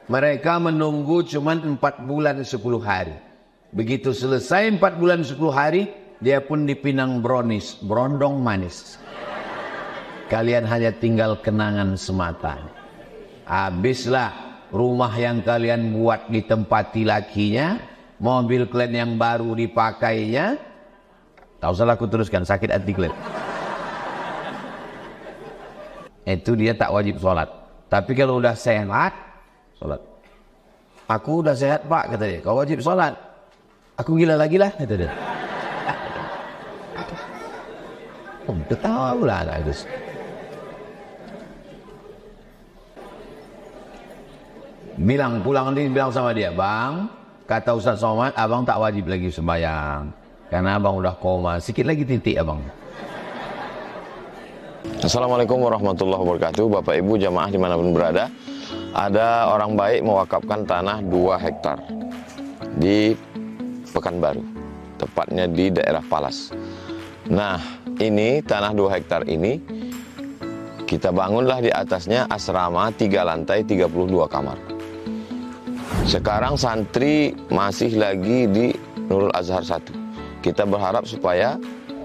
Mereka menunggu cuman 4 bulan 10 hari. Begitu selesai 4 bulan 10 hari, dia pun dipinang brownies, berondong manis. Kalian hanya tinggal kenangan semata. Habislah rumah yang kalian buat ditempati lakinya, mobil kalian yang baru dipakainya. Tak usah aku teruskan, sakit hati kalian. Itu dia tak wajib sholat. Tapi kalau udah sehat, sholat. Aku udah sehat pak, kata dia. Kau wajib sholat. Aku gila lagi lah, kata dia. Oh, ketawa pula lah itu. Pulang nanti bilang sama dia, bang, kata Ustaz Somad, abang tak wajib lagi sembahyang karena abang udah koma. Sikit lagi titik abang. Assalamualaikum warahmatullahi wabarakatuh. Bapak Ibu jamaah dimanapun berada, ada orang baik mewakafkan tanah 2 hektar di Pekanbaru, tepatnya di daerah Palas. Nah, ini tanah 2 hektar ini kita bangunlah di atasnya asrama 3 lantai 32 kamar. Sekarang santri masih lagi di Nurul Azhar 1. Kita berharap supaya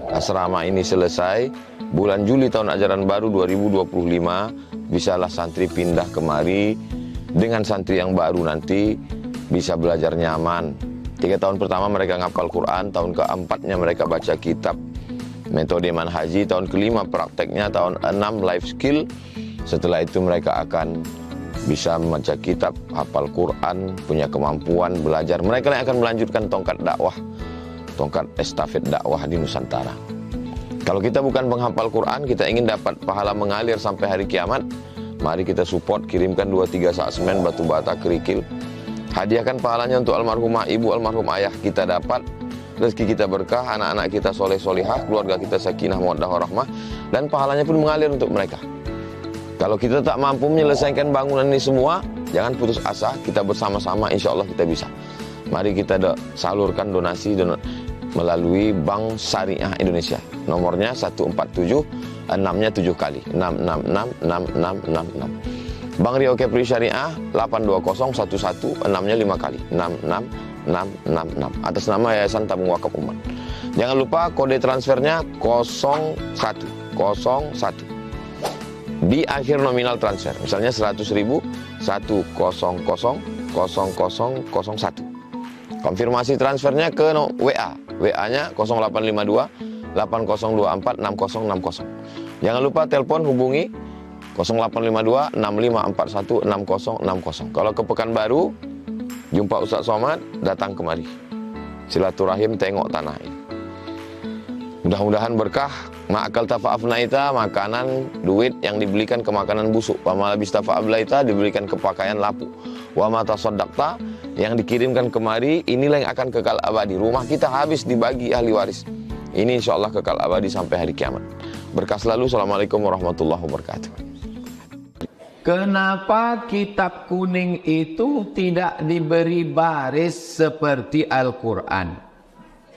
asrama ini selesai bulan Juli tahun ajaran baru 2025, bisalah santri pindah kemari. Dengan santri yang baru nanti bisa belajar nyaman. 3 tahun pertama mereka ngapal Quran, tahun keempatnya mereka baca kitab metode manhaji, tahun kelima prakteknya, tahun 6 life skill. Setelah itu mereka akan bisa membaca kitab, hafal Quran, punya kemampuan belajar. Mereka yang akan melanjutkan tongkat dakwah, tongkat estafet dakwah di Nusantara. Kalau kita bukan penghafal Quran, kita ingin dapat pahala mengalir sampai hari kiamat, mari kita support, kirimkan 2-3 sak semen, batu bata, kerikil. Hadiahkan pahalanya untuk almarhumah ibu, almarhum ayah kita dapat. Rezeki kita berkah, anak-anak kita soleh solihah, keluarga kita sakinah mawaddah warahmah, dan pahalanya pun mengalir untuk mereka. Kalau kita tak mampu menyelesaikan bangunan ini semua, jangan putus asa, kita bersama-sama insya Allah kita bisa. Mari kita salurkan donasi melalui Bank Syariah Indonesia. Nomornya 147, 6-nya 7 kali, 6666666. Bank Rio Kepri Syariah 82011, 6-nya 5 kali, 66666. Atas nama Yayasan Tabung Wakaf Umat. Jangan lupa kode transfernya 0101. Di akhir nominal transfer, misalnya 100.000, 1000001. Konfirmasi transfernya ke WA. WA-nya 0852 8024 6060. Jangan lupa telepon hubungi 0852 6541 6060. Kalau ke Pekanbaru, jumpa Ustaz Somad, datang kemari. Silaturahim tengok tanah ini. Mudah-mudahan berkah. Ma'akal tafa'afnaita, makanan, duit yang dibelikan ke makanan busuk. Wa malabis tafa'ablaita, dibelikan ke pakaian lapuk. Wa mata soddakta, yang dikirimkan kemari, inilah yang akan kekal abadi. Rumah kita habis dibagi ahli waris. Ini insya Allah kekal abadi sampai hari kiamat. Berkah selalu. Assalamualaikum warahmatullahi wabarakatuh. Kenapa kitab kuning itu tidak diberi baris seperti Al-Quran?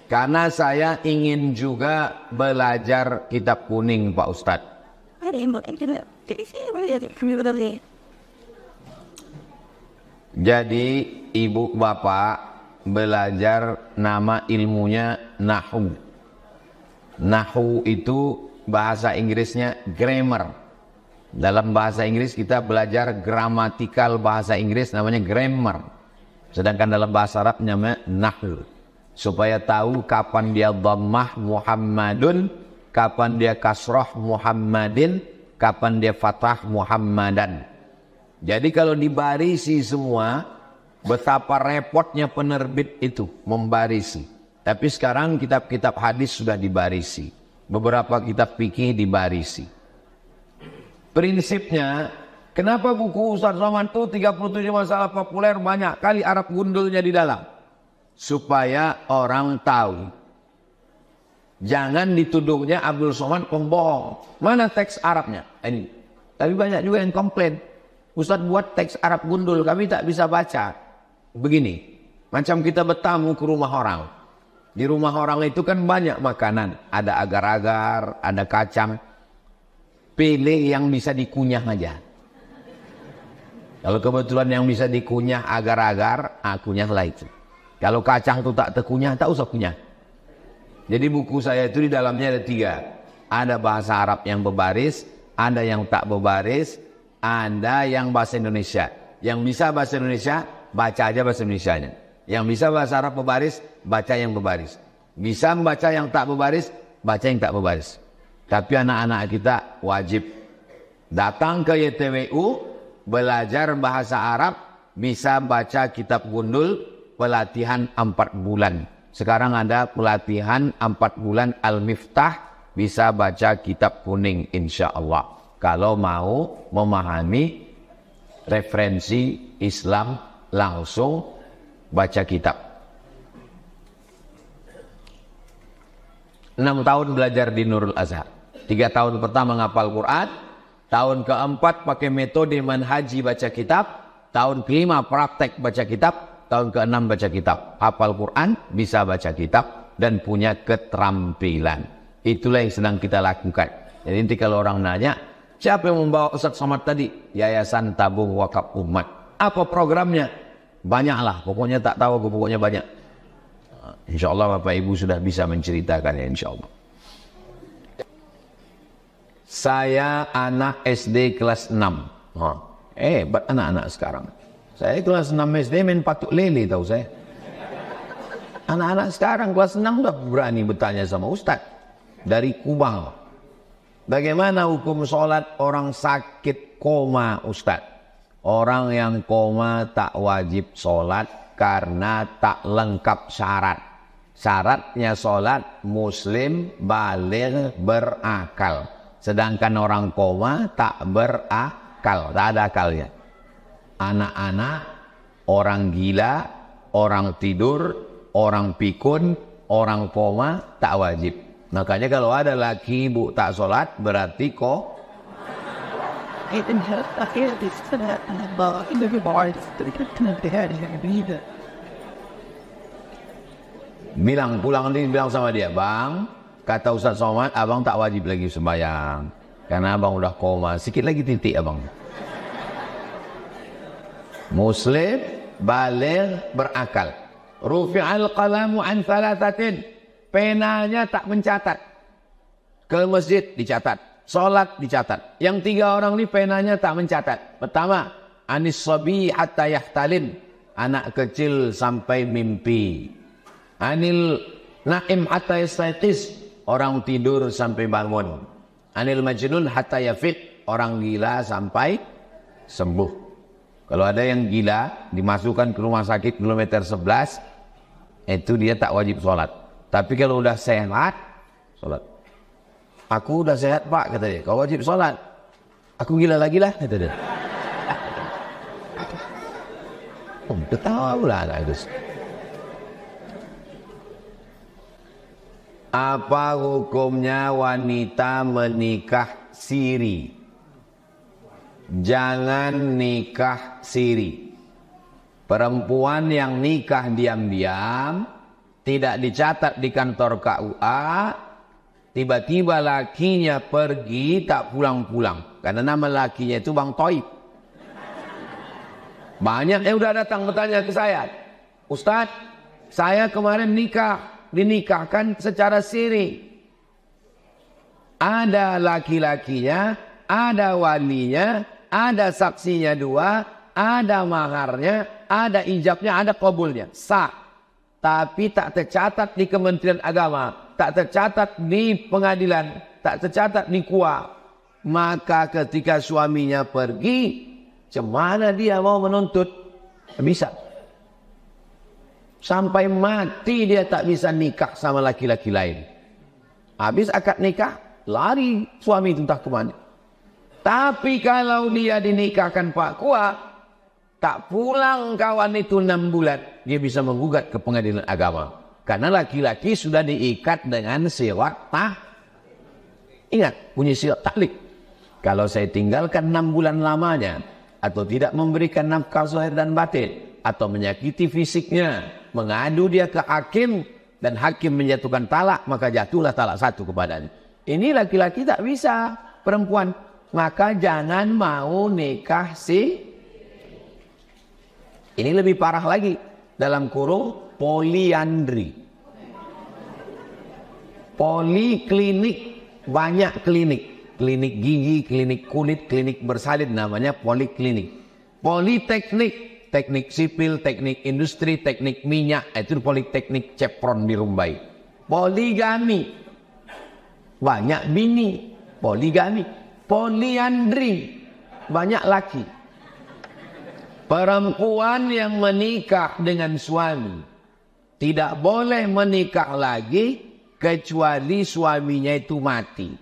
Karena saya ingin juga belajar kitab kuning, Pak Ustadz. Jadi ibu bapak belajar nama ilmunya Nahu. Nahu itu bahasa Inggrisnya grammar. Dalam bahasa Inggris kita belajar gramatikal bahasa Inggris namanya grammar. Sedangkan dalam bahasa Arab namanya Nahu. Supaya tahu kapan dia dhammah Muhammadun, kapan dia kasroh Muhammadin, kapan dia fathah Muhammadan. Jadi kalau dibarisi semua, betapa repotnya penerbit itu membarisi. Tapi sekarang kitab-kitab hadis sudah dibarisi. Beberapa kitab fikih dibarisi. Prinsipnya, kenapa buku Ustaz Somad itu 37 masalah populer banyak kali Arab gundulnya di dalam? Supaya orang tahu. Jangan dituduhnya Abdul Somad pembohong. Mana teks Arabnya? Ini. Tapi banyak juga yang komplain. Ustaz buat teks Arab gundul, kami tak bisa baca. Begini, macam kita bertamu ke rumah orang. Di rumah orang itu kan banyak makanan. Ada agar-agar, ada kacang. Pilih yang bisa dikunyah aja. Kalau kebetulan yang bisa dikunyah agar-agar, kunyahlah itu. Kalau kacang itu tak terkunyah, tak usah kunyah. Jadi buku saya itu di dalamnya ada 3. Ada bahasa Arab yang berbaris, ada yang tak berbaris, ada yang bahasa Indonesia. Yang bisa bahasa Indonesia, baca aja bahasa Indonesianya. Yang bisa bahasa Arab berbaris, baca yang berbaris. Bisa membaca yang tak berbaris, baca yang tak berbaris. Tapi anak-anak kita wajib datang ke YTWU, belajar bahasa Arab, bisa baca kitab gundul, pelatihan 4 bulan. Sekarang ada pelatihan 4 bulan Al-Miftah, bisa baca kitab kuning insya Allah. Kalau mau memahami referensi Islam langsung baca kitab. 6 tahun belajar di Nurul Azhar. 3 tahun pertama ngapal Quran. Tahun keempat pakai metode manhaji baca kitab. Tahun kelima praktek baca kitab. Tahun keenam baca kitab. Hafal Quran, bisa baca kitab, dan punya keterampilan. Itulah yang sedang kita lakukan. Jadi nanti kalau orang nanya, siapa yang membawa Ustaz Somad tadi? Yayasan Tabung Wakaf Umat. Apa programnya? Banyaklah, pokoknya tak tahu aku, pokoknya banyak. Insya Allah Bapak Ibu sudah bisa menceritakannya insya Allah. Saya anak SD kelas 6. Hebat anak-anak sekarang. Saya kelas 6 SD main patuk lele tahu saya. Anak-anak sekarang kelas 6 sudah berani bertanya sama Ustaz. Dari Kubang. Bagaimana hukum sholat orang sakit koma Ustaz? Orang yang koma tak wajib sholat karena tak lengkap syarat. Syaratnya sholat muslim baligh berakal. Sedangkan orang koma tak berakal, tak ada akalnya. Anak-anak, orang gila, orang tidur, orang pikun, orang koma tak wajib. Makanya kalau ada laki ibu tak sholat berarti kok bilang pulang nanti bilang sama dia, Bang, kata Ustaz Somad, abang tak wajib lagi sembahyang karena abang udah koma. Sikit lagi titik abang. Muslim baligh berakal. Rufi'al qalamu an thalathatin. Penanya tak mencatat. Ke masjid dicatat, salat dicatat. Yang 3 orang ini penanya tak mencatat. Pertama, anis sabi hatta yahtalim. Anak kecil sampai mimpi. Anil naim hatta yastayqiz. Orang tidur sampai bangun. Anil majnun hatta yafiq. Orang gila sampai sembuh. Kalau ada yang gila dimasukkan ke rumah sakit kilometer 11, itu dia tak wajib sholat. Tapi kalau udah sehat, sholat. Aku udah sehat Pak, kata dia. Kau wajib sholat. Aku gila lagi lah, kata dia. Ketawa pula anak itu. Apa hukumnya wanita menikah siri? Jangan nikah siri. Perempuan yang nikah diam-diam, tidak dicatat di kantor KUA, tiba-tiba lakinya pergi tak pulang-pulang. Karena nama lakinya itu Bang Toib. Banyak yang udah datang bertanya ke saya, Ustaz, saya kemarin dinikahkan secara siri. Ada laki-lakinya, ada walinya, ada saksinya 2, ada maharnya, ada ijabnya, ada qabulnya. Sah. Tapi tak tercatat di Kementerian Agama, tak tercatat di pengadilan, tak tercatat di KUA. Maka ketika suaminya pergi, cemana dia mau menuntut? Tak bisa. Sampai mati dia tak bisa nikah sama laki-laki lain. Habis akad nikah, lari suami itu entah kemana. Tapi kalau dia dinikahkan Pak KUA, tak pulang kawan itu 6 bulan, dia bisa menggugat ke pengadilan agama. Karena laki-laki sudah diikat dengan siwak Ingat, punya siwak taklik. Kalau saya tinggalkan 6 bulan lamanya, atau tidak memberikan nafkah zahir dan batin, atau menyakiti fisiknya, mengadu dia ke hakim, dan hakim menjatuhkan talak, maka jatuhlah talak 1 kepadanya. Ini laki-laki tak bisa, perempuan. Maka jangan mau nikah Ini lebih parah lagi, dalam kurung poliandri. Poliklinik, banyak klinik. Klinik gigi, klinik kulit, klinik bersalin, namanya poliklinik. Politeknik, teknik sipil, teknik industri, teknik minyak, itu politeknik Chevron di Rumbai. Poligami, banyak bini. Poligami. Poliandri, banyak laki. Perempuan yang menikah dengan suami tidak boleh menikah lagi kecuali suaminya itu mati.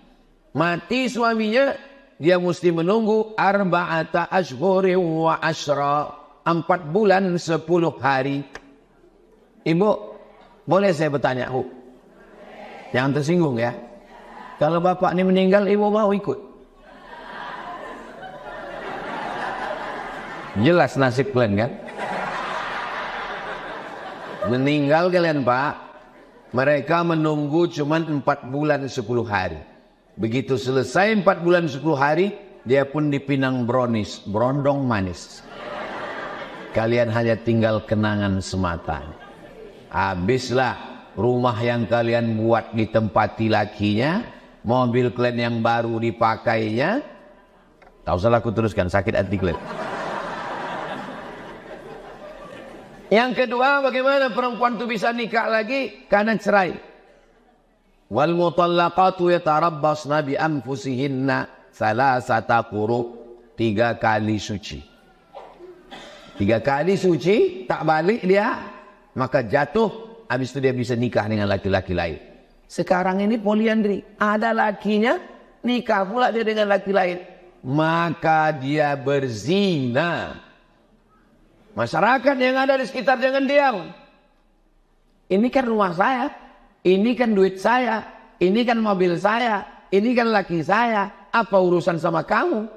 Mati suaminya, dia mesti menunggu arba'ata ashhurin wa ashra, 4 bulan 10 hari. Ibu, boleh saya bertanya, Bu? Jangan tersinggung ya. Kalau bapak ini meninggal, ibu mau ikut? Jelas nasib kalian kan? Meninggal kalian Pak, mereka menunggu cuman 4 bulan 10 hari. Begitu selesai 4 bulan 10 hari, dia pun dipinang brownies, berondong manis. Kalian hanya tinggal kenangan semata. Habislah rumah yang kalian buat ditempati lakinya, mobil kalian yang baru dipakainya. Tak usah aku teruskan, sakit hati kalian. Yang kedua, bagaimana perempuan itu bisa nikah lagi? Karena cerai. Wal mutallaqatu yatarabbasna bi anfusihinna salasata quru, 3 kali suci. 3 kali suci, tak balik dia, maka jatuh, habis itu dia bisa nikah dengan laki-laki lain. Sekarang ini poliandri, ada lakinya, nikah pula dia dengan laki lain, maka dia berzina. Masyarakat yang ada di sekitar jangan diam. Ini kan rumah saya, ini kan duit saya, ini kan mobil saya, ini kan laki saya. Apa urusan sama kamu?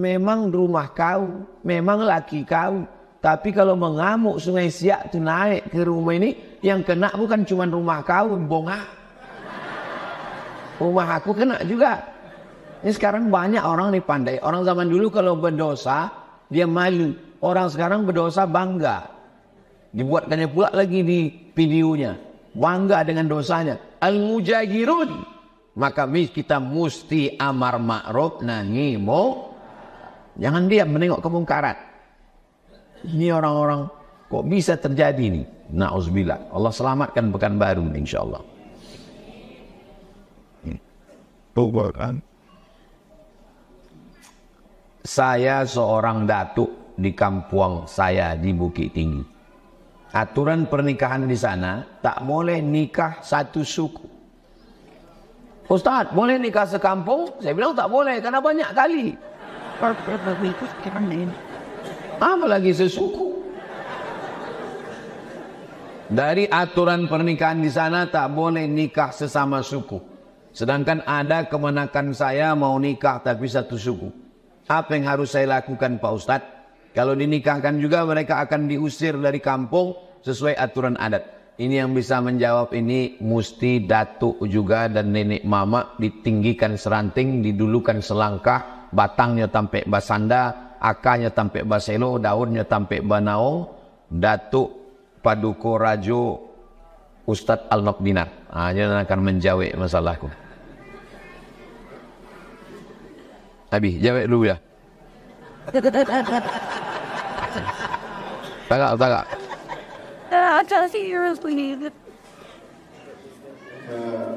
Memang rumah kau, memang laki kau. Tapi kalau mengamuk Sungai Siak itu naik ke rumah ini, yang kena bukan cuma rumah kau, bongak. Rumah aku kena juga. Ini sekarang banyak orang nih pandai. Orang zaman dulu kalau berdosa, dia malu. Orang sekarang berdosa bangga. Dibuatkannya pula lagi di videonya. Bangga dengan dosanya. Al-mujagirun. Maka kita mesti amar ma'ruf nahi munkar. Jangan diam menengok kemungkaran. Ini orang-orang kok bisa terjadi nih. Na'udzubillah. Allah selamatkan Pekanbaru insyaAllah. Saya seorang datuk di kampung saya di Bukit Tinggi. Aturan pernikahan di sana tak boleh nikah satu suku. Ustaz, boleh nikah sekampung? Saya bilang tak boleh karena banyak kali. Apalagi sesuku. Dari aturan pernikahan di sana tak boleh nikah sesama suku. Sedangkan ada kemenakan saya mau nikah tapi satu suku. Apa yang harus saya lakukan Pak Ustadz? Kalau dinikahkan juga mereka akan diusir dari kampung sesuai aturan adat. Ini yang bisa menjawab ini mesti datuk juga dan nenek mama ditinggikan seranting, didulukan selangkah, batangnya tampe basanda, akarnya tampe baselo, daunnya tampe banaung, datuk Paduko Rajo Ustadz Al-Nokdinar. Dia akan menjawab masalahku. Habis, jawab dulu ya. Tak.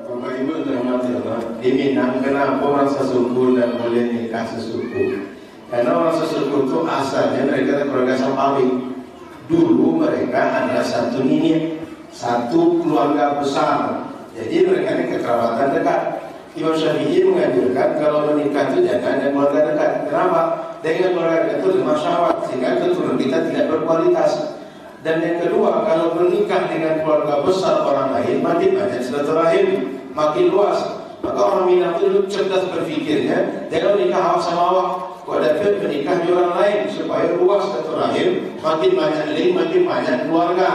Bapak Ibu dirahmati Allah, di Minang kenapa orang sesuku dan boleh nikah sesuku? Karena orang sesuku itu asalnya mereka keluarga Sampawi. Dulu mereka ada satu nenek, satu keluarga besar. Jadi mereka ini kekerabatan dekat. Imam Syafi'i menganjurkan kalau menikah itu jangan dengan keluarga dekat. Kenapa? Dengan keluarga dekat itu bermasyarakat sehingga keturunan kita tidak berkualitas. Dan yang kedua, kalau menikah dengan keluarga besar orang lain, makin banyak silaturahim, makin luas. Maka orang Minang itu cerdas berfikirnya, jangan menikah awak sama awak. Kau dapat menikah di orang lain supaya luas silaturahim, makin banyak link, makin banyak keluarga.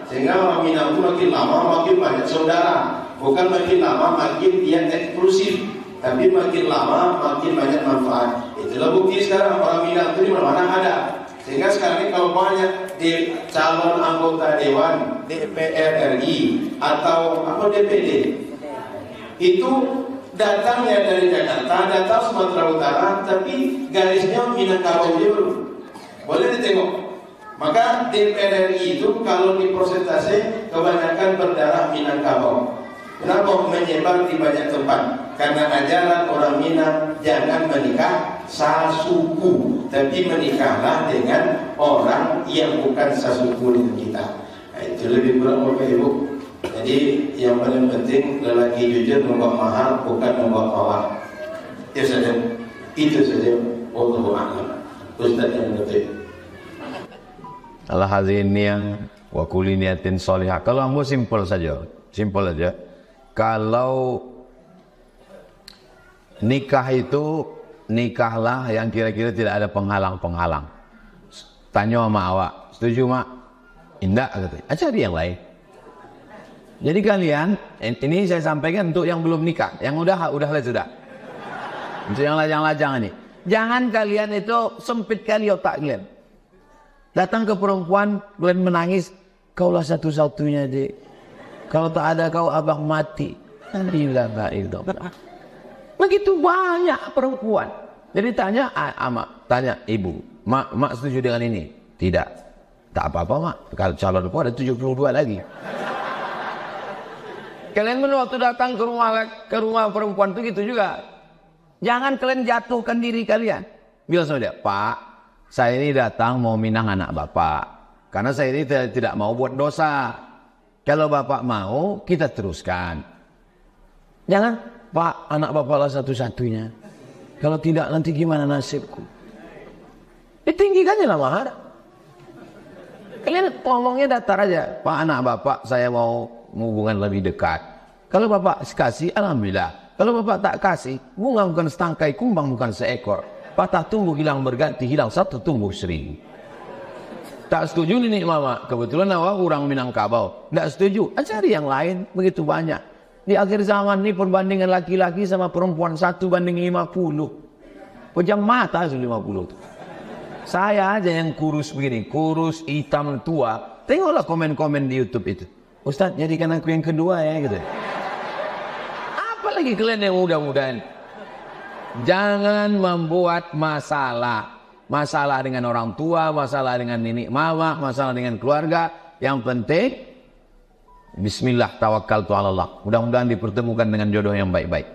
Sehingga orang Minang itu makin lama makin banyak saudara. Bukan makin lama makin dia eksklusif, tapi makin lama makin banyak manfaat. Itulah bukti sekarang orang Minang itu di mana-mana ada. Sehingga sekarang ini kalau banyak di calon anggota Dewan DPR RI atau apa DPD itu datangnya dari Jakarta, datang Sumatera Utara, tapi garisnya Minangkabau dulu. Boleh ditengok. Maka DPR RI itu kalau di persentase kebanyakan berdarah Minangkabau. Kenapa menyebar di banyak tempat? Karena ajaran orang Minang jangan menikah sasuku, tapi menikahlah dengan orang yang bukan sasuku dengan kita. Nah, itu lebih kurang Bapak Ibu. Jadi yang paling penting lelaki jujur membawa mahar, bukan membawa pawang. Itu saja. Itu saja. Wallahu a'lam. Ustaz yang betul. Al-hazin yang wa kulli niyatin sholihah. Kalau kamu simpel saja, simpel aja. Kalau nikah itu nikahlah yang kira-kira tidak ada penghalang-penghalang. Tanya sama awak, setuju mak? Indah katanya. Cari yang lain. Jadi kalian, ini saya sampaikan untuk yang belum nikah, yang udahlah sudah. Untuk yang lajang-lajang ini, jangan kalian itu sempit kali otak kalian. Datang ke perempuan, kalian menangis, kaulah satu-satunya dek. Kalau tak ada kau abang mati. Begitu banyak perempuan. Jadi tanya tanya ibu, mak setuju dengan ini? Tidak. Tak apa-apa mak. Kalau calon itu ada 72 lagi. Kalian waktu datang ke rumah perempuan itu gitu juga. Jangan kalian jatuhkan diri kalian. Bilang sama dia, Pak, saya ini datang mau minang anak bapak. Karena saya ini tidak mau buat dosa. Kalau bapak mau, kita teruskan. Jangan, Pak, anak bapaklah satu-satunya. Kalau tidak, nanti gimana nasibku? Ditinggikannya lah mahar. Kalian ngomongnya datar aja. Pak, anak bapak saya mau hubungan lebih dekat. Kalau bapak kasih, alhamdulillah. Kalau bapak tak kasih, bunga bukan setangkai, kumbang bukan seekor. Patah tumbuh hilang berganti, hilang satu tumbuh 1000. Tak setuju nih mama, kebetulan awak orang Minangkabau. Tak setuju, cari yang lain, begitu banyak. Di akhir zaman ini perbandingan laki-laki sama perempuan 1:50. Pejam mata 50 tuh. Saya aja yang kurus begini, kurus, hitam, tua. Tengoklah komen-komen di YouTube itu. Ustaz, jadikan aku yang kedua ya gitu. Apalagi kalian yang mudah-mudahan. Jangan membuat masalah. Masalah dengan orang tua, masalah dengan nenek mama, masalah dengan keluarga. Yang penting, bismillah tawakkaltu 'ala Allah. Mudah-mudahan dipertemukan dengan jodoh yang baik-baik.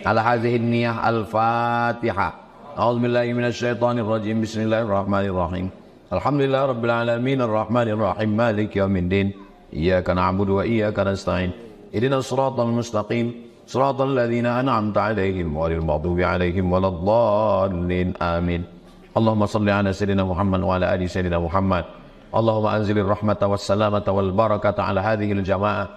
Ala hadhihi niyah al-Fatihah. A'udzubillahi minasyaitonirrajim. Bismillahirrahmanirrahim. Alhamdulillah rabbil alamin arrahmanir rahim maliki yaumiddin. Iyyaka na'budu wa iyyaka nasta'in. Ihdinas siratal mustaqim. Siratal ladzina an'amta 'alaihim ghairil maghdubi 'alaihim waladdallin. Amin. Allahumma salli ala sayyidina Muhammad wa ala ali sayyidina Muhammad. Allahumma anzilir rahmata wassalamata wal barakata ala hadhil jamaah.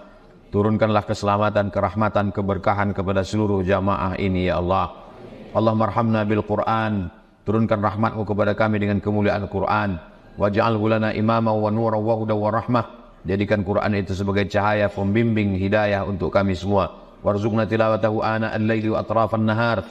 Turunkanlah keselamatan, kerahmatan, keberkahan kepada seluruh jamaah ini ya Allah. Allahumma arhamna bil Qur'an. Turunkan rahmatmu kepada kami dengan kemuliaan Qur'an. Waj'alhu lana imama wa nuran wa hudan wa rahmah. Jadikan Qur'an itu sebagai cahaya, pembimbing, hidayah untuk kami semua. Warzuqna tilawatahu ana al-laili wa atrafan nahar.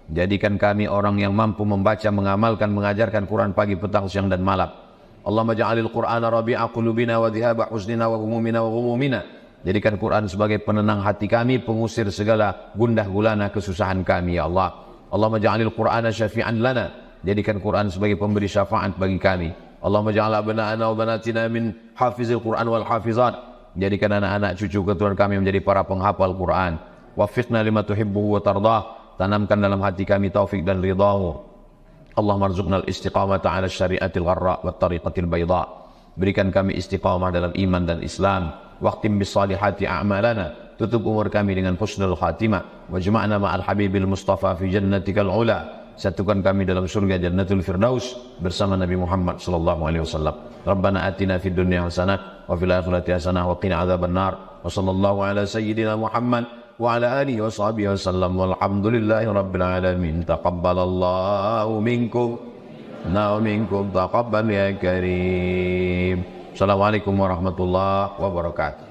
Jadikan kami orang yang mampu membaca, mengamalkan, mengajarkan Quran pagi, petang, siang dan malam. Allahumma ja'alil Qur'ana rabi'a qulubina wa dhihaba huznina wa humumina wa humumina. Jadikan Quran sebagai penenang hati kami, pengusir segala gundah gulana kesusahan kami ya Allah. Allahumma ja'alil Qur'ana syafi'an lana. Jadikan Quran sebagai pemberi syafaat bagi kami. Allahumma ja'al abna'ana wa banatina min hafizil Qur'an wal hafizat. Jadikan anak-anak cucu keturunan kami menjadi para penghafal Quran. Waffiqna lima tuhibbuhu wa tardah. Tanamkan dalam hati kami taufik dan ridhamu. Allahumma arzuqna al-istiqamata ala syariatil gharra wa tariqatil bayda. Berikan kami istiqamah dalam iman dan Islam. Waqtim bis salihati a'malana. Tutup umur kami dengan husnul khatimah. Wajma'na ma'al habibil mustafa fi jannatikal ula. Satukan kami dalam surga Jannatul Firdaus bersama Nabi Muhammad sallallahu alaihi wasallam. Rabbana atina fid dunya hasanah wa fil akhirati hasanah wa qina adzabannar. Wa sallallahu ala sayyidina Muhammad wa ala alihi wa sahbihi wasallam. Walhamdulillahi rabbil alamin. Taqabbalallahu minkum wa minkum taqabbal ya karim. Assalamualaikum warahmatullahi wabarakatuh.